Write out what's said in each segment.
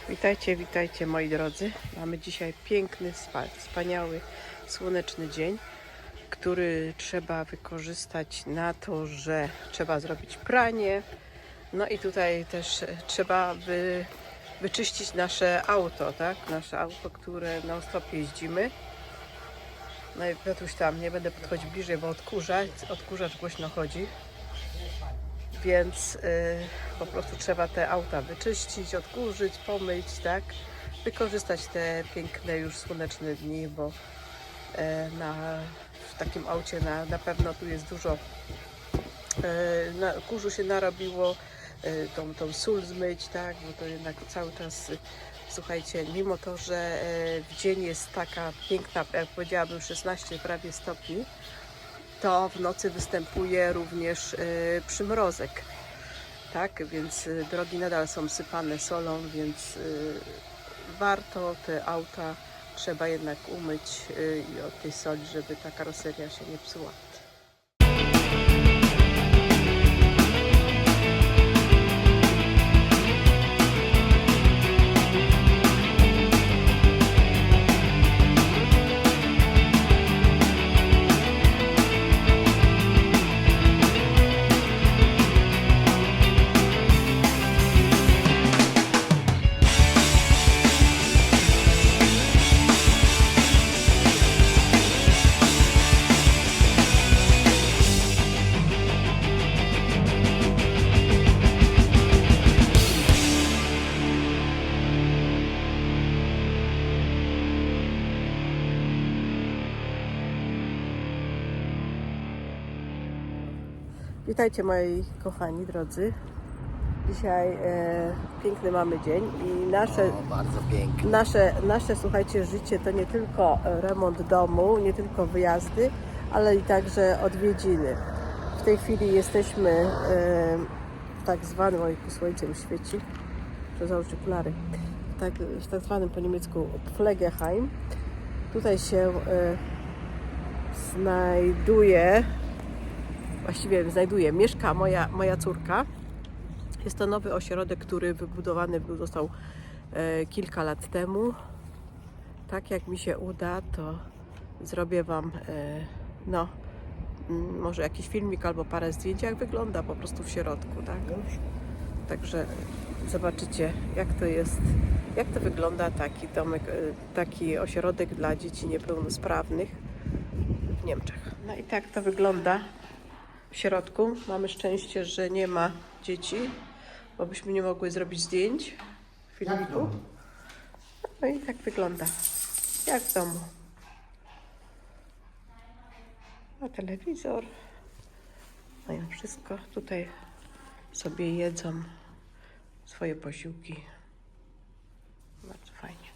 Witajcie, witajcie moi drodzy. Mamy dzisiaj piękny, wspaniały, słoneczny dzień, który trzeba wykorzystać na to, że trzeba zrobić pranie. No i tutaj też trzeba wyczyścić nasze auto, tak? Nasze auto, które non stop jeździmy. No i Piotruś tam, nie będę podchodzić bliżej, bo odkurzacz głośno chodzi. Więc po prostu trzeba te auta wyczyścić, odkurzyć, pomyć, tak? Wykorzystać te piękne już słoneczne dni, bo w takim aucie na pewno tu jest dużo kurzu się narobiło, tą sól zmyć, tak? Bo to jednak cały czas, słuchajcie, mimo to, że w dzień jest taka piękna, jak powiedziałabym 16 prawie stopni, to w nocy występuje również przymrozek, tak, więc drogi nadal są sypane solą, więc warto te auta trzeba jednak umyć i od tej soli, żeby ta karoseria się nie psuła. Witajcie moi kochani drodzy. Dzisiaj piękny mamy dzień i bardzo pięknie. nasze słuchajcie, życie to nie tylko remont domu, nie tylko wyjazdy, ale i także odwiedziny. W tej chwili jesteśmy w tak zwanym, oj, słońce mi świeci, muszę założyć okulary, w tak zwanym po niemiecku Pflegeheim. Tutaj się mieszka moja córka. Jest to nowy ośrodek, który wybudowany został kilka lat temu. Tak jak mi się uda, to zrobię Wam może jakiś filmik albo parę zdjęć, jak wygląda po prostu w środku, tak? Także zobaczycie, jak to jest, jak to wygląda taki domek, taki ośrodek dla dzieci niepełnosprawnych w Niemczech. No i tak to wygląda w środku. Mamy szczęście, że nie ma dzieci, bo byśmy nie mogły zrobić zdjęć, filmiku. No i tak wygląda, jak w domu. Ma telewizor, mają wszystko. Tutaj sobie jedzą swoje posiłki. Bardzo fajnie.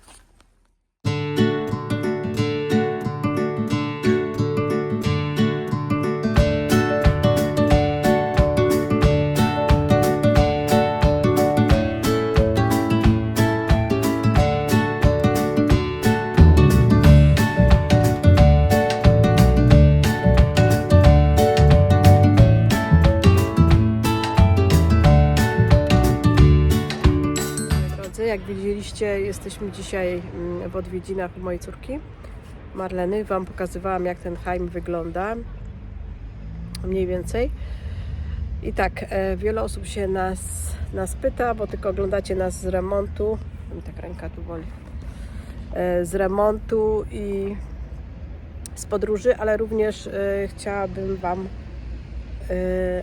Jak widzieliście, jesteśmy dzisiaj w odwiedzinach u mojej córki Marleny. Wam pokazywałam, jak ten heim wygląda mniej więcej. I tak, wiele osób się nas pyta, bo tylko oglądacie nas z remontu. Mi tak ręka tu boli. Z remontu i z podróży, ale również chciałabym Wam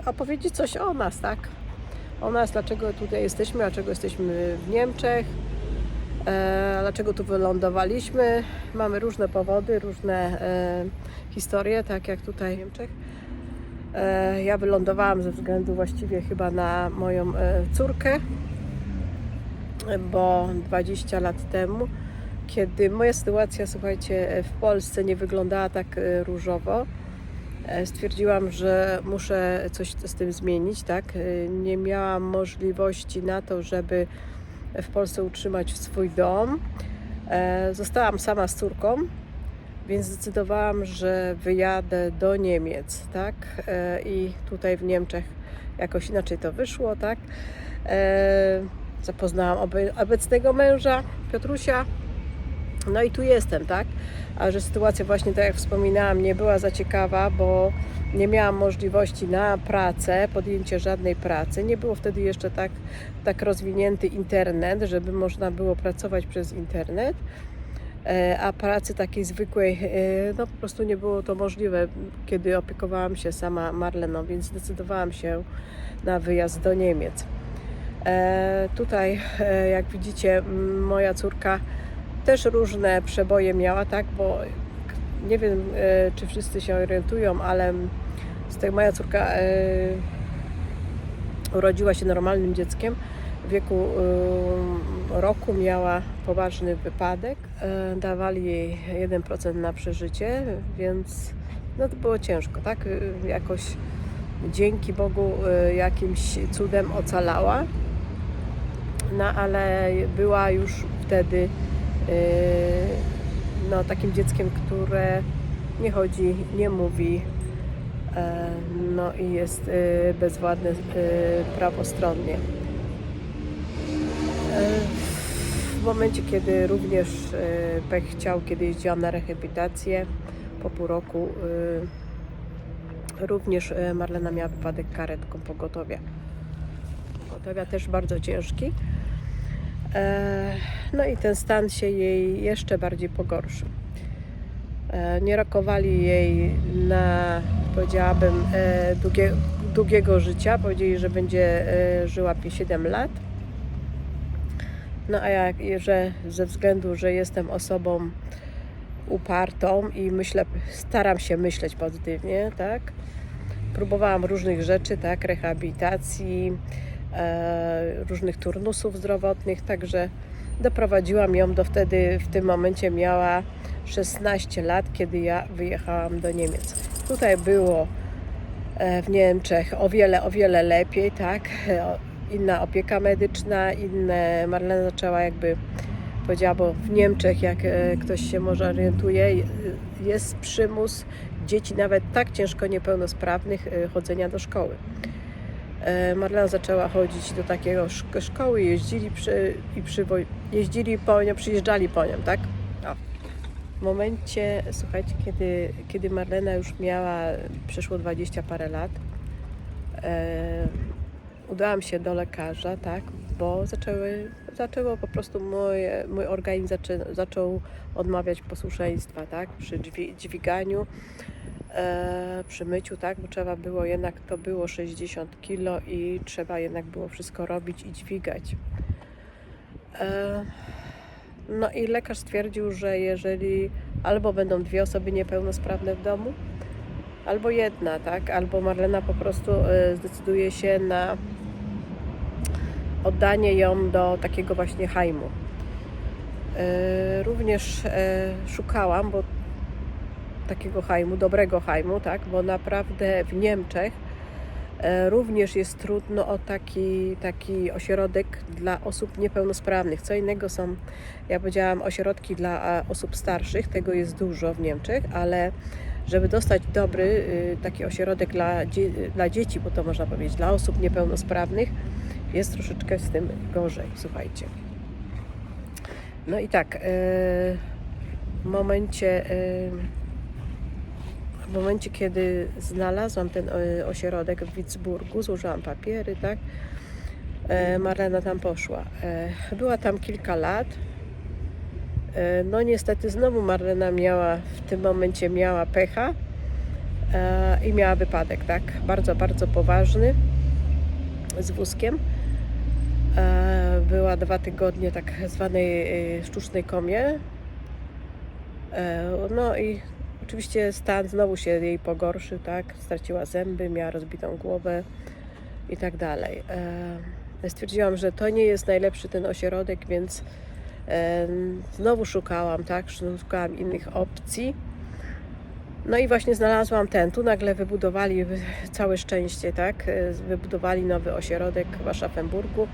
opowiedzieć coś o nas, tak? O nas, dlaczego tutaj jesteśmy, dlaczego jesteśmy w Niemczech, dlaczego tu wylądowaliśmy. Mamy różne powody, różne historie, tak jak tutaj w Niemczech. Ja wylądowałam ze względu właściwie chyba na moją córkę, bo 20 lat temu, kiedy moja sytuacja, słuchajcie, w Polsce nie wyglądała tak różowo, stwierdziłam, że muszę coś z tym zmienić, tak? Nie miałam możliwości na to, żeby w Polsce utrzymać swój dom. Zostałam sama z córką, więc zdecydowałam, że wyjadę do Niemiec, tak? I tutaj w Niemczech jakoś inaczej to wyszło, tak? zapoznałam obecnego męża, Piotrusia. No i tu jestem, tak? A że sytuacja właśnie, tak jak wspominałam, nie była za ciekawa, bo nie miałam możliwości na pracę, podjęcie żadnej pracy. Nie było wtedy jeszcze tak rozwinięty internet, żeby można było pracować przez internet. A pracy takiej zwykłej, no po prostu nie było to możliwe, kiedy opiekowałam się sama Marleną, więc zdecydowałam się na wyjazd do Niemiec. Tutaj, jak widzicie, moja córka też różne przeboje miała, tak, bo nie wiem, czy wszyscy się orientują, ale moja córka urodziła się normalnym dzieckiem. W wieku roku miała poważny wypadek. Dawali jej 1% na przeżycie, więc no to było ciężko, tak? Jakoś dzięki Bogu jakimś cudem ocalała. No ale była już wtedy no, takim dzieckiem, które nie chodzi, nie mówi, no i jest bezwładne prawostronnie. W momencie, kiedy również pech chciał, kiedy jeździłam na rehabilitację, po pół roku również Marlena miała wypadek karetką pogotowia. Pogotowia też bardzo ciężki. No i ten stan się jej jeszcze bardziej pogorszył. Nie rokowali jej na, powiedziałabym, długiego życia. Powiedzieli, że będzie żyła 7 lat. No a że ze względu, że jestem osobą upartą i staram się myśleć pozytywnie, tak? Próbowałam różnych rzeczy, tak? Rehabilitacji, różnych turnusów zdrowotnych, także doprowadziłam ją wtedy, w tym momencie miała 16 lat, kiedy ja wyjechałam do Niemiec. Tutaj było w Niemczech o wiele lepiej, tak? Inna opieka medyczna, Marlena zaczęła jakby, powiedziała, bo w Niemczech, jak ktoś się może orientuje, jest przymus dzieci nawet tak ciężko niepełnosprawnych chodzenia do szkoły. Marlena zaczęła chodzić do takiego szkoły, przyjeżdżali po nią, tak? O. W momencie, słuchajcie, kiedy Marlena już przeszło 20 parę lat, udałam się do lekarza, tak, bo zaczęło po prostu mój organizm zaczął odmawiać posłuszeństwa, tak, przy dźwiganiu, przy myciu, tak, bo trzeba było jednak, to było 60 kg i trzeba jednak było wszystko robić i dźwigać. No i lekarz stwierdził, że jeżeli albo będą 2 osoby niepełnosprawne w domu, albo jedna, tak, albo Marlena po prostu zdecyduje się na oddanie ją do takiego właśnie hajmu. Również szukałam, bo takiego hajmu, dobrego hajmu, tak, bo naprawdę w Niemczech również jest trudno o taki ośrodek dla osób niepełnosprawnych. Co innego są, ja powiedziałam, ośrodki dla osób starszych, tego jest dużo w Niemczech, ale żeby dostać dobry taki ośrodek dla dzieci, bo to można powiedzieć dla osób niepełnosprawnych, jest troszeczkę z tym gorzej, słuchajcie. No i tak, w momencie, kiedy znalazłam ten ośrodek w Witzburgu, złożyłam papiery, tak, Marlena tam poszła. Była tam kilka lat. No niestety znowu Marlena w tym momencie miała pecha i miała wypadek, tak, bardzo, bardzo poważny z wózkiem. Była 2 tygodnie tak zwanej sztucznej komie. No i oczywiście stan znowu się jej pogorszył, tak, straciła zęby, miała rozbitą głowę i tak dalej. Stwierdziłam, że to nie jest najlepszy ten ośrodek, więc znowu szukałam, tak, szukałam innych opcji. No i właśnie znalazłam ten. Tu nagle wybudowali, całe szczęście, tak, wybudowali nowy ośrodek w Aschaffenburgu,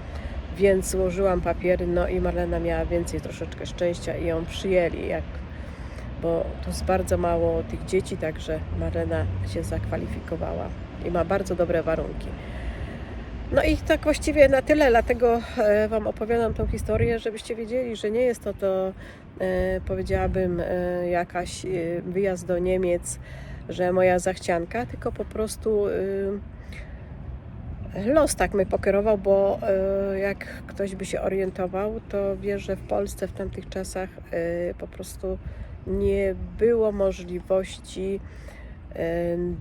więc złożyłam papiery, no i Marlena miała więcej troszeczkę szczęścia i ją przyjęli, bo tu jest bardzo mało tych dzieci, także Marlena się zakwalifikowała i ma bardzo dobre warunki. No i tak właściwie na tyle, dlatego Wam opowiadam tą historię, żebyście wiedzieli, że nie jest to powiedziałabym, jakaś wyjazd do Niemiec, że moja zachcianka, tylko po prostu los tak mnie pokierował, bo jak ktoś by się orientował, to wie, że w Polsce w tamtych czasach po prostu nie było możliwości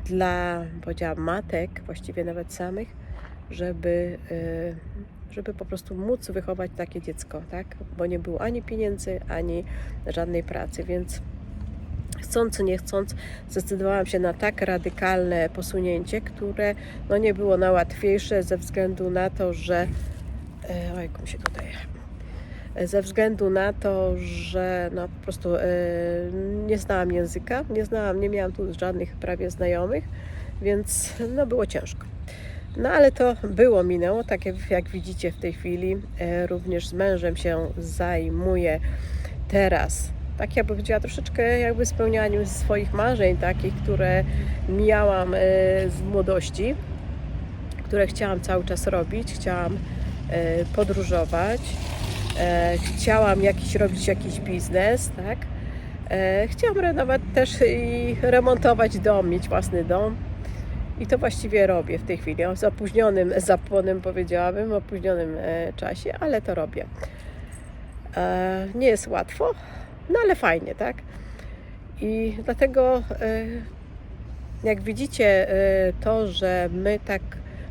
dla, powiedziałam, matek, właściwie nawet samych, żeby po prostu móc wychować takie dziecko, tak? Bo nie było ani pieniędzy, ani żadnej pracy, więc chcąc, nie chcąc, zdecydowałam się na tak radykalne posunięcie, które no, nie było najłatwiejsze ze względu na to, że ojku, się tutaj ze względu na to, że no, po prostu nie znałam języka, nie miałam tu żadnych prawie znajomych, więc no, było ciężko. No ale to minęło, tak jak widzicie w tej chwili. Również z mężem się zajmuję teraz. Tak jakby powiedziała, troszeczkę jakby spełnianiu swoich marzeń, takich, które miałam z młodości, które chciałam cały czas robić. Chciałam podróżować, chciałam robić jakiś biznes, tak? Chciałam nawet też i remontować dom, mieć własny dom. I to właściwie robię w tej chwili, z opóźnionym zapłonem powiedziałabym, w opóźnionym czasie, ale to robię. Nie jest łatwo, no ale fajnie, tak? I dlatego jak widzicie to, że my tak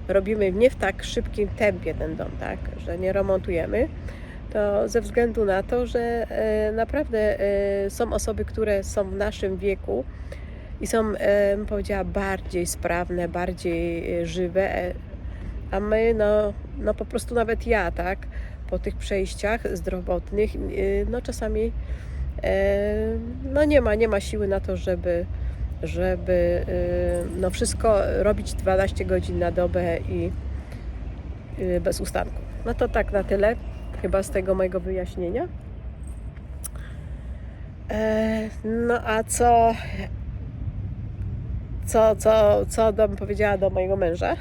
robimy nie w tak szybkim tempie ten dom, tak? Że nie remontujemy, to ze względu na to, że naprawdę są osoby, które są w naszym wieku, i są, powiedziała, bardziej sprawne, bardziej żywe, a my, no po prostu nawet ja, tak, po tych przejściach zdrowotnych, no czasami no nie ma siły na to, żeby no wszystko robić 12 godzin na dobę i bez ustanku. No to tak na tyle, chyba z tego mojego wyjaśnienia. No a co bym powiedziała do mojego męża,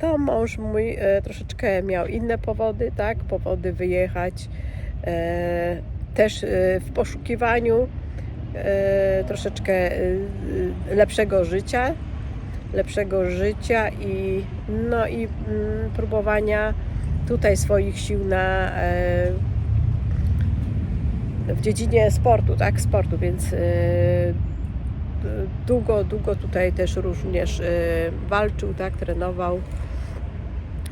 to mąż mój troszeczkę miał inne powody, tak, powody wyjechać, też w poszukiwaniu troszeczkę lepszego życia i próbowania tutaj swoich sił w dziedzinie sportu, tak, więc długo tutaj też również walczył, tak, trenował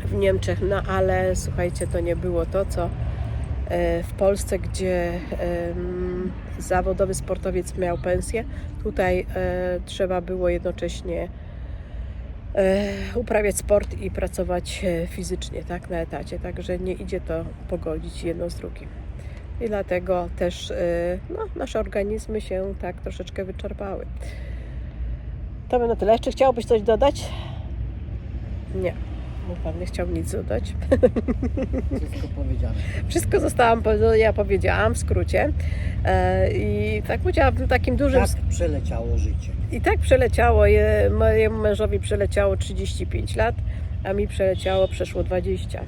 w Niemczech, no ale słuchajcie, to nie było to, co w Polsce, gdzie zawodowy sportowiec miał pensję. Tutaj trzeba było jednocześnie uprawiać sport i pracować fizycznie, tak, na etacie, także nie idzie to pogodzić jedno z drugim. I dlatego też no, nasze organizmy się tak troszeczkę wyczerpały. To by na tyle. Czy chciałbyś coś dodać? Nie. Pan nie chciał nic dodać. Wszystko powiedziane. Wszystko ja powiedziałam w skrócie. I tak powiedziałam w takim dużym... Tak przeleciało życie. I tak przeleciało. Mojemu mężowi przeleciało 35 lat, a mi przeszło 20.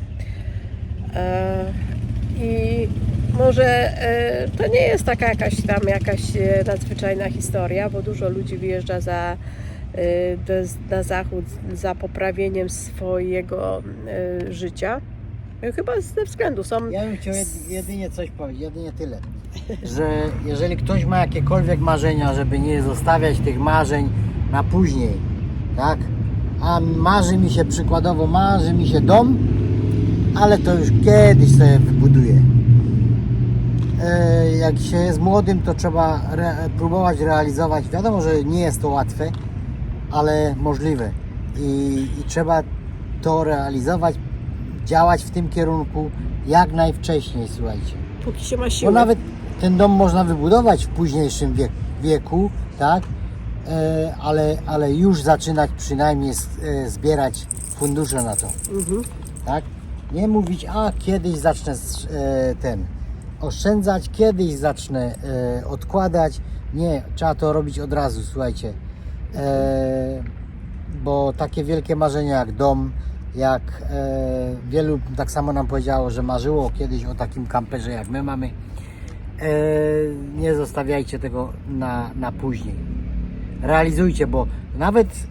I może to nie jest taka jakaś nadzwyczajna historia, bo dużo ludzi wyjeżdża na zachód za poprawieniem swojego życia. Chyba ze względu są... Ja bym chciał jedynie coś powiedzieć, jedynie tyle, że jeżeli ktoś ma jakiekolwiek marzenia, żeby nie zostawiać tych marzeń na później, tak? A przykładowo marzy mi się dom, ale to już kiedyś sobie wybuduję. Jak się jest młodym, to trzeba próbować realizować. Wiadomo, że nie jest to łatwe, ale możliwe. I trzeba to realizować, działać w tym kierunku jak najwcześniej, słuchajcie. Póki się ma siłę. Bo nawet ten dom można wybudować w późniejszym wieku, tak? Ale już zaczynać przynajmniej zbierać fundusze na to. Tak? Nie mówić, kiedyś zacznę oszczędzać, kiedyś zacznę odkładać. Nie, trzeba to robić od razu, słuchajcie. Bo takie wielkie marzenia jak dom, jak wielu tak samo nam powiedziało, że marzyło kiedyś o takim kamperze jak my mamy, nie zostawiajcie tego na później. Realizujcie, bo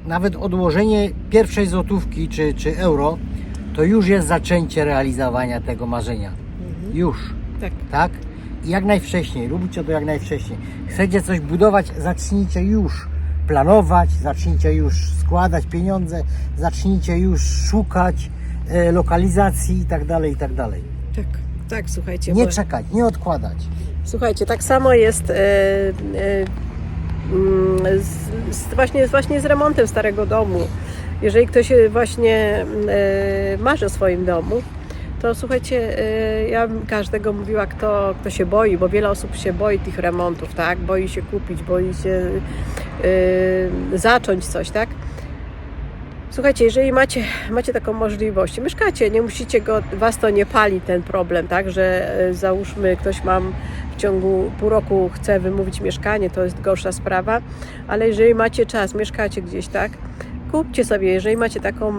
nawet odłożenie pierwszej złotówki czy euro to już jest zaczęcie realizowania tego marzenia. Już. Tak? I jak najwcześniej, róbcie to jak najwcześniej. Chcecie coś budować, zacznijcie już planować, zacznijcie już składać pieniądze, zacznijcie już szukać lokalizacji i tak dalej, i tak dalej. Tak, słuchajcie. Nie czekać, nie odkładać. Słuchajcie, tak samo jest właśnie z remontem starego domu. Jeżeli ktoś właśnie marzy o swoim domu, to słuchajcie, ja bym każdego mówiła, kto się boi, bo wiele osób się boi tych remontów, tak? Boi się kupić, boi się zacząć coś, tak? Słuchajcie, jeżeli macie taką możliwość, mieszkacie, nie musicie was to nie pali ten problem, tak? Że załóżmy, ktoś w ciągu pół roku chce wymówić mieszkanie, to jest gorsza sprawa, ale jeżeli macie czas, mieszkacie gdzieś, tak? Kupcie sobie, jeżeli macie taką,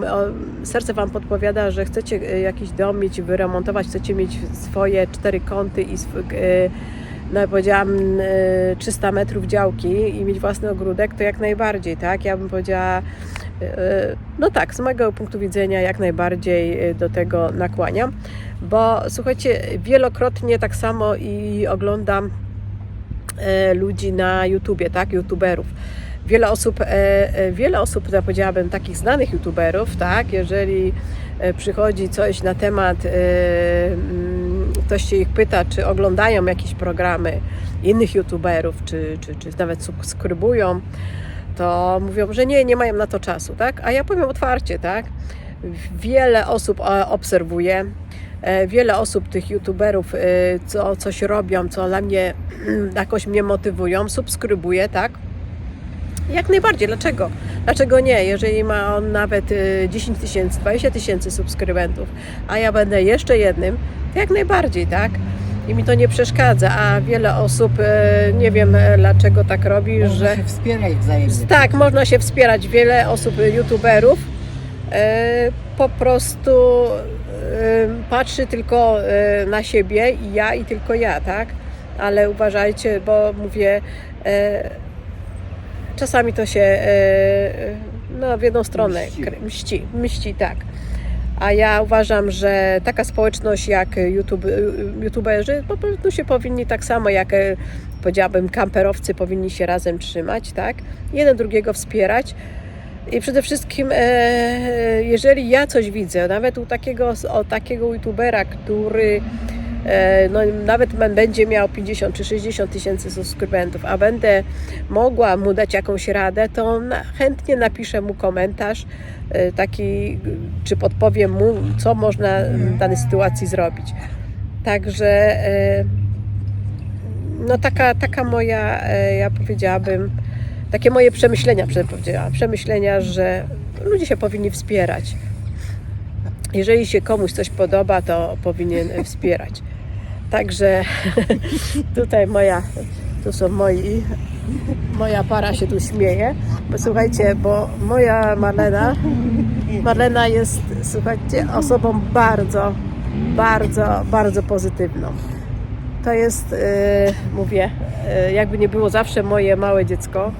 serce wam podpowiada, że chcecie jakiś dom mieć, wyremontować, chcecie mieć swoje 4 kąty i no powiedziałam 300 metrów działki i mieć własny ogródek, to jak najbardziej, tak? Ja bym powiedziała, no tak, z mojego punktu widzenia jak najbardziej do tego nakłaniam, bo słuchajcie, wielokrotnie tak samo i oglądam ludzi na YouTubie, tak? YouTuberów. Wiele osób, ja powiedziałabym, takich znanych YouTuberów, tak? Jeżeli przychodzi coś na temat, ktoś się ich pyta, czy oglądają jakieś programy innych YouTuberów, czy nawet subskrybują, to mówią, że nie mają na to czasu, tak? A ja powiem otwarcie, tak? Wiele osób obserwuje, wiele osób tych YouTuberów, co coś robią, co dla mnie jakoś mnie motywują, subskrybuje, tak? Jak najbardziej. Dlaczego? Dlaczego nie? Jeżeli ma on nawet 10 000, 20 000 subskrybentów, a ja będę jeszcze jednym, to jak najbardziej, tak? I mi to nie przeszkadza, a wiele osób, nie wiem dlaczego tak robi, Można się wspierać wzajemnie. Tak, można się wspierać. Wiele osób, YouTuberów po prostu patrzy tylko na siebie i tylko ja, tak? Ale uważajcie, bo mówię, czasami to się w jedną stronę mści, tak. A ja uważam, że taka społeczność jak YouTuberzy po prostu się powinni tak samo jak powiedziałabym kamperowcy powinni się razem trzymać, tak? Jeden drugiego wspierać. I przede wszystkim, jeżeli ja coś widzę, nawet u takiego YouTubera, który nawet będzie miał 50 czy 60 000 subskrybentów, a będę mogła mu dać jakąś radę, to chętnie napiszę mu komentarz taki, czy podpowiem mu, co można w danej sytuacji zrobić. Także no taka moja, ja powiedziałabym, takie moje przemyślenia, że ludzie się powinni wspierać. Jeżeli się komuś coś podoba, to powinien wspierać. Także tutaj moja para się tu śmieje, bo słuchajcie, bo moja Marlena jest, słuchajcie, osobą bardzo, bardzo, bardzo pozytywną. To jest, mówię, jakby nie było zawsze moje małe dziecko,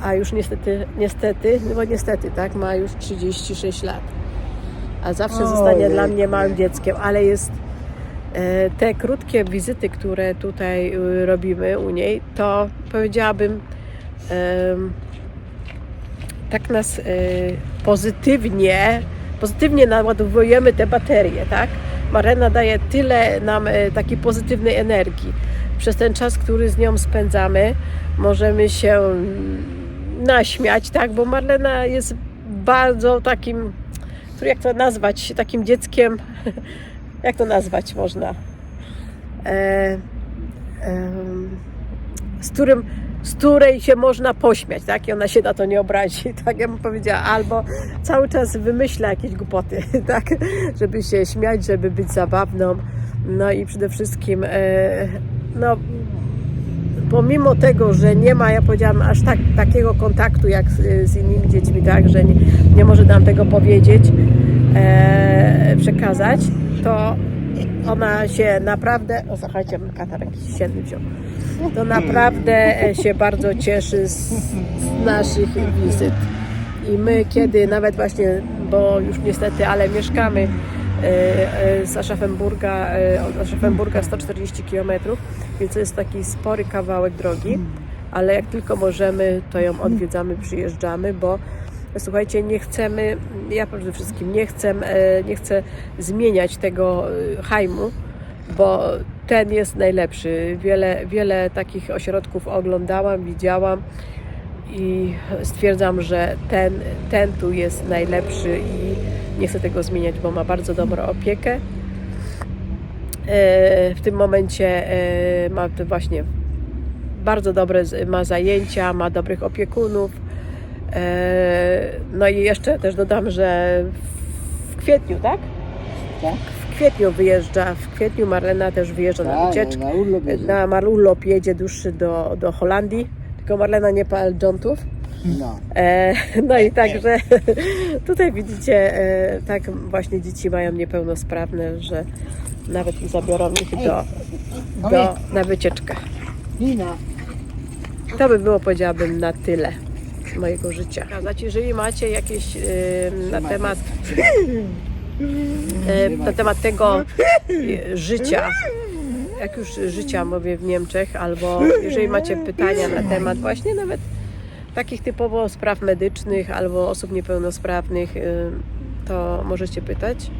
a już niestety, tak, ma już 36 lat. A zawsze zostanie dla mnie małym dzieckiem, ale jest te krótkie wizyty, które tutaj robimy u niej, to powiedziałabym, tak nas pozytywnie naładowujemy te baterie, tak? Marlena daje tyle nam takiej pozytywnej energii. Przez ten czas, który z nią spędzamy, możemy się naśmiać, tak? Bo Marlena jest bardzo takim, jak to nazwać, takim dzieckiem, jak to nazwać można, z której się można pośmiać, tak? I ona się na to nie obrazi, tak ja bym powiedziała, albo cały czas wymyśla jakieś głupoty, tak? Żeby się śmiać, żeby być zabawną, no i przede wszystkim, pomimo tego, że nie ma, ja powiedziałam, aż takiego kontaktu jak z innymi dziećmi, tak, że nie może nam tego powiedzieć, przekazać, to ona się naprawdę, o słuchajcie, katar jakiś siedny wziął, to naprawdę się bardzo cieszy z naszych wizyt. I my kiedy nawet właśnie, bo już niestety, ale mieszkamy z Aschaffenburga, od Aschaffenburga 140 km, więc to jest taki spory kawałek drogi, ale jak tylko możemy, to ją odwiedzamy, przyjeżdżamy, bo słuchajcie, nie chcemy, ja przede wszystkim nie chcę zmieniać tego Heimu, bo ten jest najlepszy. Wiele takich ośrodków oglądałam, widziałam i stwierdzam, że ten tu jest najlepszy i nie chcę tego zmieniać, bo ma bardzo dobrą opiekę. W tym momencie ma właśnie bardzo dobre ma zajęcia, ma dobrych opiekunów. No i jeszcze też dodam, że w kwietniu, tak? Tak? W kwietniu wyjeżdża, w kwietniu Marlena też wyjeżdża na wycieczkę. Na urlop jedzie. Na urlop jedzie dłuższy do Holandii, tylko Marlena nie pal dżontów. No. No i także tutaj widzicie, tak właśnie dzieci mają niepełnosprawne, że nawet i zabiorą ich na wycieczkę. Nina. To by było, powiedziałabym, na tyle z mojego życia. Jeżeli macie jakieś na temat tego życia, jak już życia mówię w Niemczech, albo jeżeli macie pytania na temat właśnie nawet takich typowo spraw medycznych albo osób niepełnosprawnych, to możecie pytać.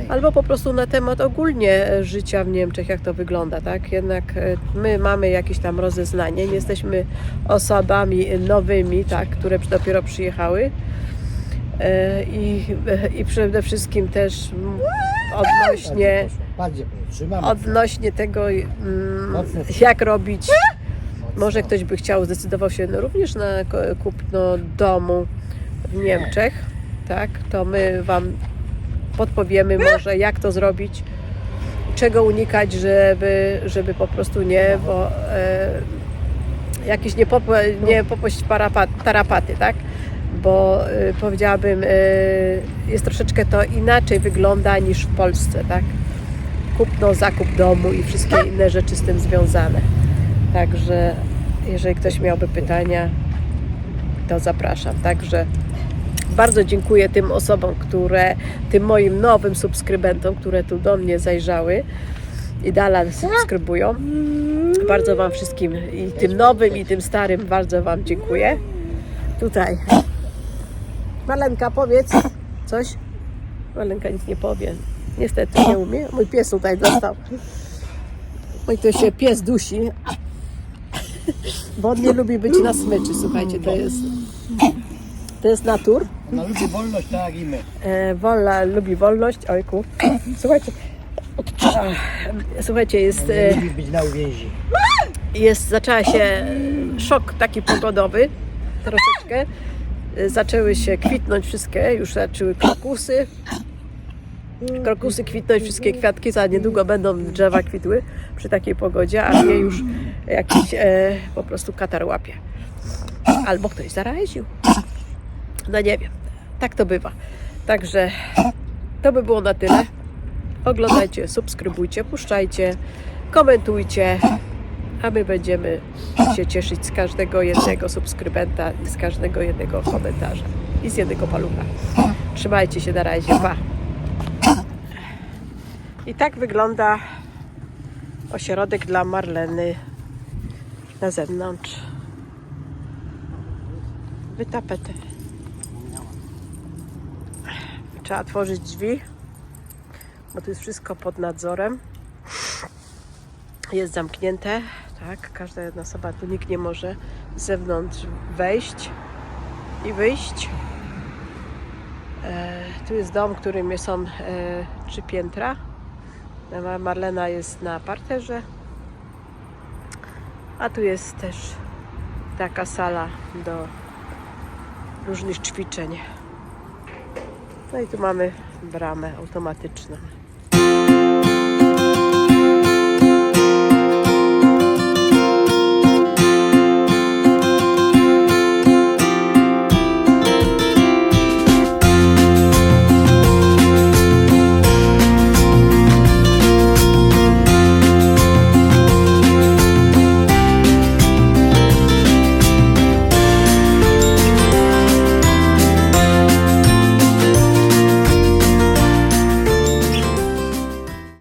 Albo po prostu na temat ogólnie życia w Niemczech, jak to wygląda, tak? Jednak my mamy jakieś tam rozeznanie, nie jesteśmy osobami nowymi, tak, które dopiero przyjechały. I przede wszystkim też odnośnie tego, jak robić. Może ktoś by chciał, zdecydował się również na kupno domu w Niemczech, tak? To my Wam podpowiemy może, jak to zrobić, czego unikać, żeby po prostu nie, bo jakieś nie popaść tarapaty, tak? Bo powiedziałabym, jest troszeczkę to inaczej wygląda niż w Polsce, tak? Kupno, zakup domu i wszystkie inne rzeczy z tym związane. Także jeżeli ktoś miałby pytania, to zapraszam. Także bardzo dziękuję tym osobom, tym moim nowym subskrybentom, które tu do mnie zajrzały i dalej subskrybują. Bardzo Wam wszystkim, i tym nowym, i tym starym, bardzo Wam dziękuję. Tutaj Marlenka, powiedz coś. Marlenka nic nie powie. Niestety nie umie. Mój pies tutaj dostał. Mój to się pies dusi, bo on nie lubi być na smyczy. Słuchajcie, to jest natur. Ona lubi wolność, tak jak i my. Lubi wolność. Ojku. Słuchajcie, Nie lubi być na uwięzi. zaczęła się szok taki pogodowy, troszeczkę. Zaczęły się kwitnąć wszystkie, już zaczęły krokusy kwitnąć, wszystkie kwiatki, za niedługo będą drzewa kwitły przy takiej pogodzie, a mnie już jakiś po prostu katar łapie. Albo ktoś zaraził. No nie wiem, tak to bywa. Także to by było na tyle. Oglądajcie, subskrybujcie, puszczajcie, komentujcie, a my będziemy się cieszyć z każdego jednego subskrybenta i z każdego jednego komentarza i z jednego palucha. Trzymajcie się, na razie, pa! I tak wygląda ośrodek dla Marleny na zewnątrz. Wytapete. Trzeba otworzyć drzwi, bo tu jest wszystko pod nadzorem. Jest zamknięte, tak, każda jedna osoba, tu nikt nie może z zewnątrz wejść i wyjść. Tu jest dom, w którym są 3 piętra. Marlena jest na parterze, a tu jest też taka sala do różnych ćwiczeń. No i tu mamy bramę automatyczną.